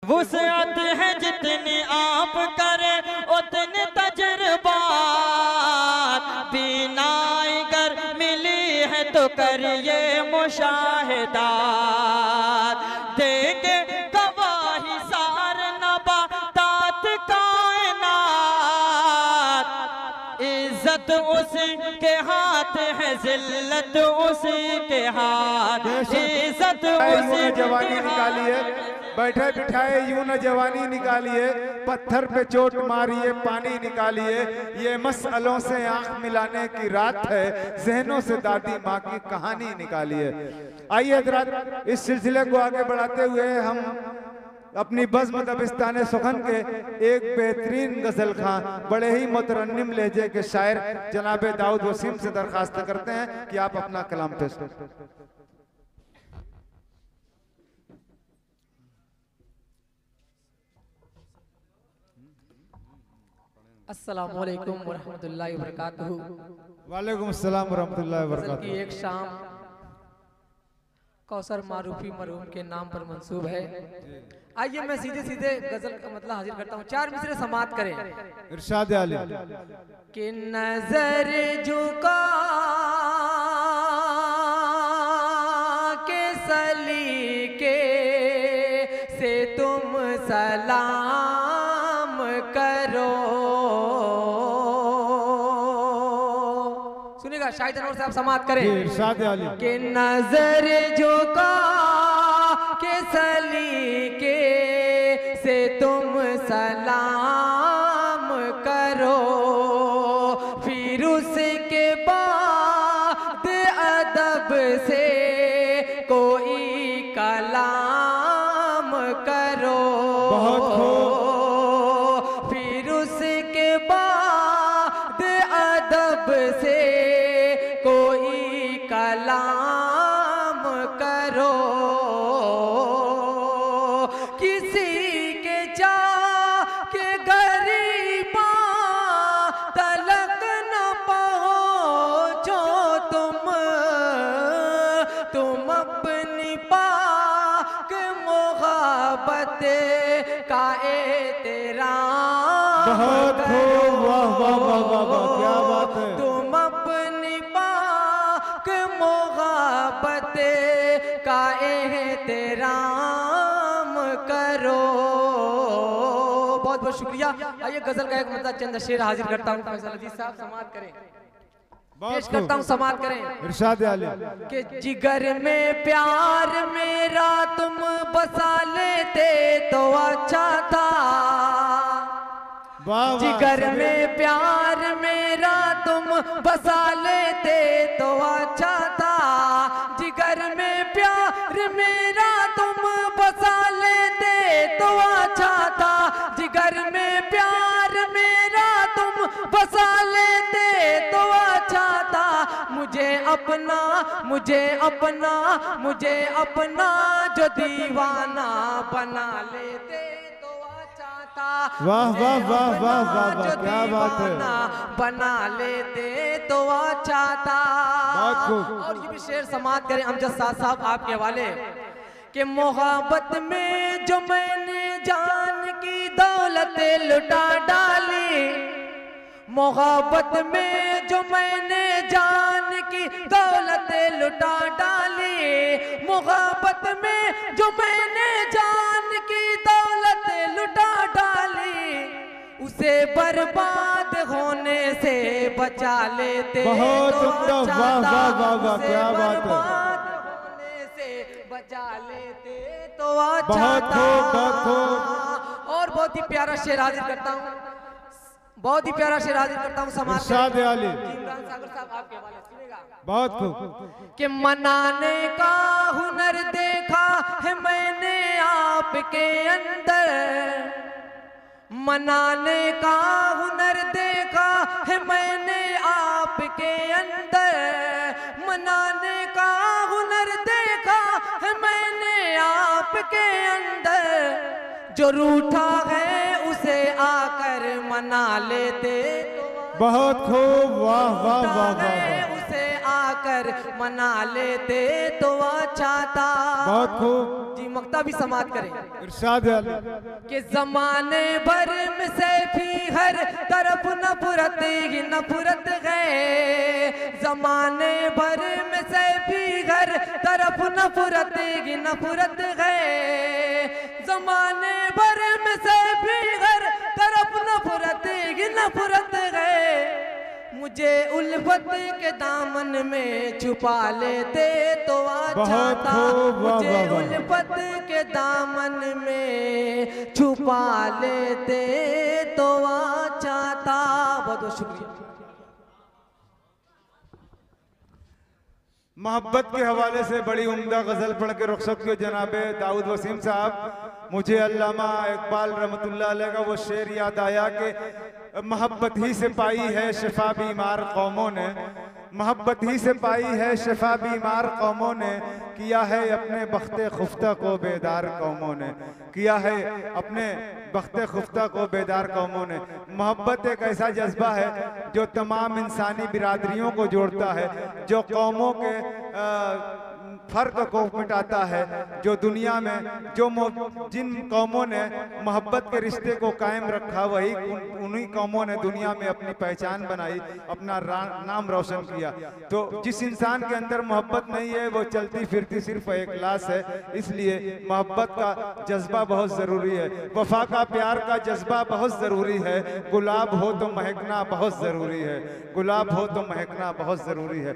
वुसअत है जितनी आप करें उतने तजुर्बात, बीनाई गर मिली है तो करिए मुशाहिदात, देंगे गवाही सार नबातात कायनात, इज्जत उसी के हाथ है जिल्लत उसी के हाथ, इज्जत उसी जवानी निकालिए, बैठे बिठाए यूं न जवानी निकालिए, पत्थर पे चोट मारिए पानी निकालिए, ये मसलों से आंख मिलाने की रात है, जहनों से दादी माँ की कहानी निकालिए। आइए हज़रात, इस सिलसिले को आगे बढ़ाते हुए हम अपनी बज़्म दबिस्तान सुखन के एक बेहतरीन गजल खां, बड़े ही मुतरन्निम लहजे के शायर जनाब दाऊद वसीम से दरखास्त करते हैं कि आप अपना कलाम पेश करें। अस्सलामुअलैकुम वरहमतुल्लाहि वबरकातुहू। वालेकुम अस्सलाम वरहमतुल्लाहि गज़ल वबरकातुहू। की एक शाम कौसर मारूफी मरहूम के नाम पर मंसूब है। आइए मैं सीधे सीधे गजल का मतलब हाजिर करता हूँ, चार मिसरे समात करें। इरशाद आली कि नजर झुका के सलीके से तुम सलाम करो, सुनिएगा शाहिद अनवर साहब समात करें। इरशाद आली कि नजर झुका के सलीके से तुम सलाम करो, फिर उसके बाद अदब से कोई कलाम करो, बहुत खूब। फिर उसके बाद अदब से कोई कलाम करो, किसी के जा के गरीबा तलक न पहुँचो तुम अपनी पाक मोहब्बत का एहतराम बहुत खूब, वाह वाह वाह वाह वाह, क्या बात है। तुम अपनी पाक मोहब्बत का एहतराम करो। बहुत बहुत शुक्रिया। आइए गजल का एक मतलब चंद शेर हाजिर करता हूँ, फैसल अजीज साहब समात करें, पेश करता हूँ, समात करें। इरशाद आली कि जिगर में प्यार मेरा तुम बसा लेते तो अच्छा था, वाह वाह। जिगर में प्यार मेरा तुम बसा लेते तो अच्छा था, जिगर में प्यार मेरा तुम बसा लेते तो अच्छा था, जिगर में प्यार मेरा तुम बसा लेते तो अच्छा था, मुझे अपना जो दीवाना बना लेते तो अच्छा था, वाह वाह वाह वाह वाह वाह, जो क्या बात है। दीवाना बना लेते तो अच्छा था। बहुत खूब। और ये भी शेर समात करें अमजद साहब आपके हवाले कि मोहब्बत में जो मैंने जान की दौलत लुटा डाली, मोहब्बत में जो मैंने जान की दौलत लुटा डाली, मोहब्बत में जो मैंने जान की दौलत लुटा डाली, उसे बर्बाद होने से बचा लेते बहुत तो उम्दा, अच्छा वाह था, वाह वाह वाह, उसे क्या बात है। बर्बाद होने से बचा लेते तो अच्छा बहुत था। खूब, बहुत खूब। और बहुत ही प्यारा शेर हाजिर करता हूँ, बहुत ही प्यारा शेर हाजिर करता हूँ, समाज इरशाद आली इमरान सागर साहब आपके हवाले सुनिएगा। बहुत खूब। कि मनाने का हुनर देखा है मैंने आपके अंदर, मनाने का हुनर देखा है मैंने आपके अंदर, मनाने का हुनर देखा है मैंने आपके अंदर, जो रूठा है उसे आकर मना लेते तो बहुत खूब, वाह वाह वाह वाह वाह। उसे आकर कर मना लेते तो अच्छा था। बहुत खूब जी मक्ता भी समाप्त करें। इरशाद है अली। कि जमाने भर में सैफी हर तरफ नफरत ही नफरत है। जमाने भर में सैफी हर तरफ नफरत ही नफरत है। जमाने भर में सैफी हर तरफ नफरत ही नफरत है। मुझे उल्फत के दामन में छुपा लेते तो अच्छा था। मुझे उल्फत के दामन में छुपा लेते तो अच्छा था। बहुत बहुत शुक्रिया। मोहब्बत के हवाले से बड़ी उम्दा गजल पढ़ के रुखसत किए जनाबे दाऊद वसीम साहब। मुझे अल्लामा इकबाल रहमतुल्लाह अलैह का वो शेर याद आया कि मोहब्बत ही से पाई है शिफा बीमार कौमों ने। मोहब्बत ही से पाई है शिफा बीमार कौमों ने। किया है अपने बख्ते खुफ्ता को बेदार कौमों ने। किया है अपने बख्ते खुफ्ता को बेदार कौमों ने। मोहब्बत एक ऐसा जज्बा है जो तमाम इंसानी बिरादरियों को जोड़ता है, जो कौमों के फर्क को मिटाता है, जो दुनिया में जिन कौमों ने मोहब्बत के रिश्ते को कायम रखा वही उन्हीं कौमों ने दुनिया में अपनी पहचान बनाई, अपना नाम रोशन किया। तो जिस इंसान के अंदर मोहब्बत नहीं है वो चलती फिरती सिर्फ एक लाश है। इसलिए मोहब्बत का जज्बा बहुत ज़रूरी है, वफा का प्यार का जज्बा बहुत ज़रूरी है। गुलाब हो तो महकना बहुत ज़रूरी है, गुलाब हो तो महकना बहुत ज़रूरी है।